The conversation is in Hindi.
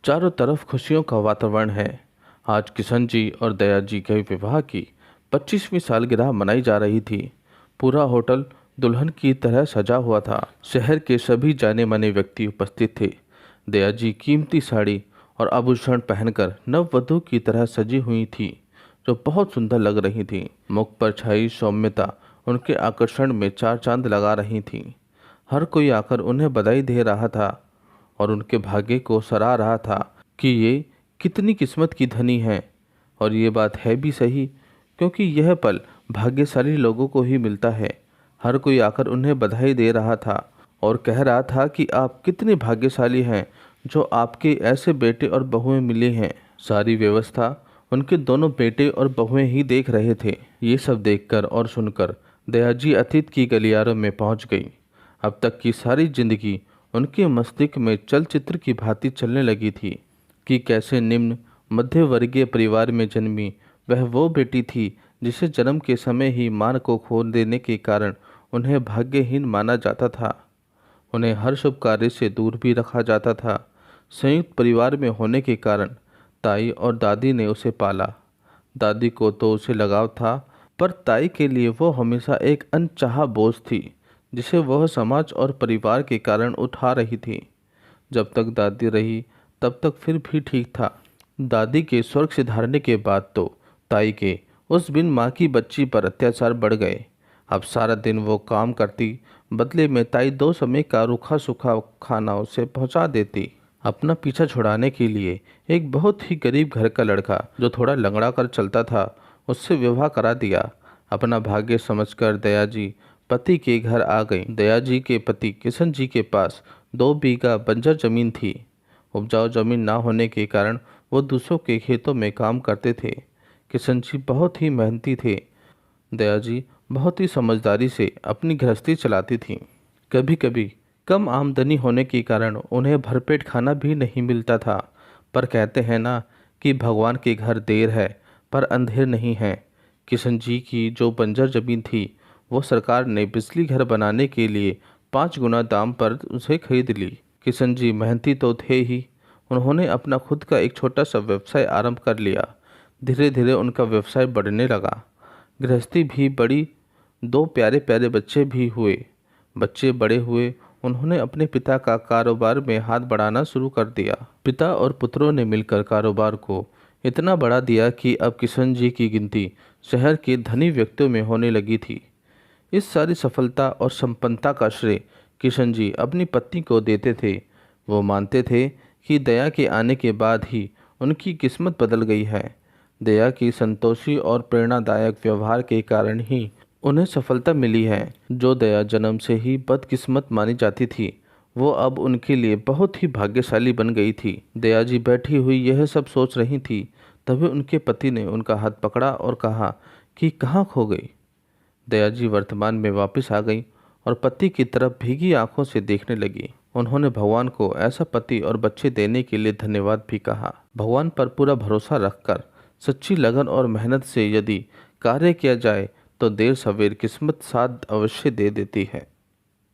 चारों तरफ खुशियों का वातावरण है। आज किशन जी और दया जी के विवाह की 25वीं सालगिरह मनाई जा रही थी। पूरा होटल दुल्हन की तरह सजा हुआ था। शहर के सभी जाने माने व्यक्ति उपस्थित थे। दया जी कीमती साड़ी और आभूषण पहनकर नववधु की तरह सजी हुई थी, जो बहुत सुंदर लग रही थी। मुख पर छाई सौम्यता उनके आकर्षण में चार चांद लगा रही थी। हर कोई आकर उन्हें बधाई दे रहा था और उनके भाग्य को सराह रहा था कि ये कितनी किस्मत की धनी हैं। और ये बात है भी सही, क्योंकि यह पल भाग्यशाली लोगों को ही मिलता है। हर कोई आकर उन्हें बधाई दे रहा था और कह रहा था कि आप कितने भाग्यशाली हैं जो आपके ऐसे बेटे और बहुएं मिले हैं। सारी व्यवस्था उनके दोनों बेटे और बहुएं ही देख रहे थे। ये सब देखकर और सुनकर दया जी अतीत की गलियारों में पहुंच गई। अब तक की सारी जिंदगी उनके मस्तिष्क में चलचित्र की भांति चलने लगी थी कि कैसे निम्न मध्य वर्गीय परिवार में जन्मी वह वो बेटी थी जिसे जन्म के समय ही मां को खो देने के कारण उन्हें भाग्यहीन माना जाता था। उन्हें हर शुभ कार्य से दूर भी रखा जाता था। संयुक्त परिवार में होने के कारण ताई और दादी ने उसे पाला। दादी को तो उसे लगाव था, पर ताई के लिए वो हमेशा एक अनचाहा बोझ थी जिसे वह समाज और परिवार के कारण उठा रही थी। जब तक दादी रही तब तक फिर भी ठीक था। दादी के स्वर्ग सिधारने के बाद तो ताई के उस बिन माँ की बच्ची पर अत्याचार बढ़ गए। अब सारा दिन वो काम करती, बदले में ताई दो समय का रूखा सूखा खाना उसे पहुंचा देती। अपना पीछा छुड़ाने के लिए एक बहुत ही गरीब घर का लड़का जो थोड़ा लंगड़ा कर चलता था, उससे विवाह करा दिया। अपना भाग्य समझकर दया जी पति के घर आ गई। दया जी के पति किशन जी के पास 2 बीघा बंजर जमीन थी। उपजाऊ जमीन ना होने के कारण वो दूसरों के खेतों में काम करते थे। किशन जी बहुत ही मेहनती थे। दया जी बहुत ही समझदारी से अपनी गृहस्थी चलाती थीं। कभी कभी कम आमदनी होने के कारण उन्हें भरपेट खाना भी नहीं मिलता था, पर कहते हैं ना कि भगवान के घर देर है पर अंधेर नहीं है। किशन जी की जो बंजर जमीन थी वो सरकार ने बिजली घर बनाने के लिए 5 गुना दाम पर उसे खरीद ली। किशन जी मेहनती तो थे ही, उन्होंने अपना खुद का एक छोटा सा व्यवसाय आरंभ कर लिया। धीरे धीरे उनका व्यवसाय बढ़ने लगा। गृहस्थी भी बड़ी, 2 प्यारे प्यारे बच्चे भी हुए। बच्चे बड़े हुए, उन्होंने अपने पिता का कारोबार में हाथ बढ़ाना शुरू कर दिया। पिता और पुत्रों ने मिलकर कारोबार को इतना बढ़ा दिया कि अब किशन जी की गिनती शहर के धनी व्यक्तियों में होने लगी थी। इस सारी सफलता और संपन्नता का श्रेय किशन जी अपनी पत्नी को देते थे। वो मानते थे कि दया के आने के बाद ही उनकी किस्मत बदल गई है। दया की संतोषी और प्रेरणादायक व्यवहार के कारण ही उन्हें सफलता मिली है। जो दया जन्म से ही बदकिस्मत मानी जाती थी, वो अब उनके लिए बहुत ही भाग्यशाली बन गई थी। दया जी बैठी हुई यह सब सोच रही थी, तभी उनके पति ने उनका हाथ पकड़ा और कहा कि कहाँ खो गई। दया जी वर्तमान में वापस आ गई और पति की तरफ भीगी आंखों से देखने लगी। उन्होंने भगवान को ऐसा पति और बच्चे देने के लिए धन्यवाद भी कहा। भगवान पर पूरा भरोसा रखकर सच्ची लगन और मेहनत से यदि कार्य किया जाए तो देर सवेर किस्मत साथ अवश्य दे देती है।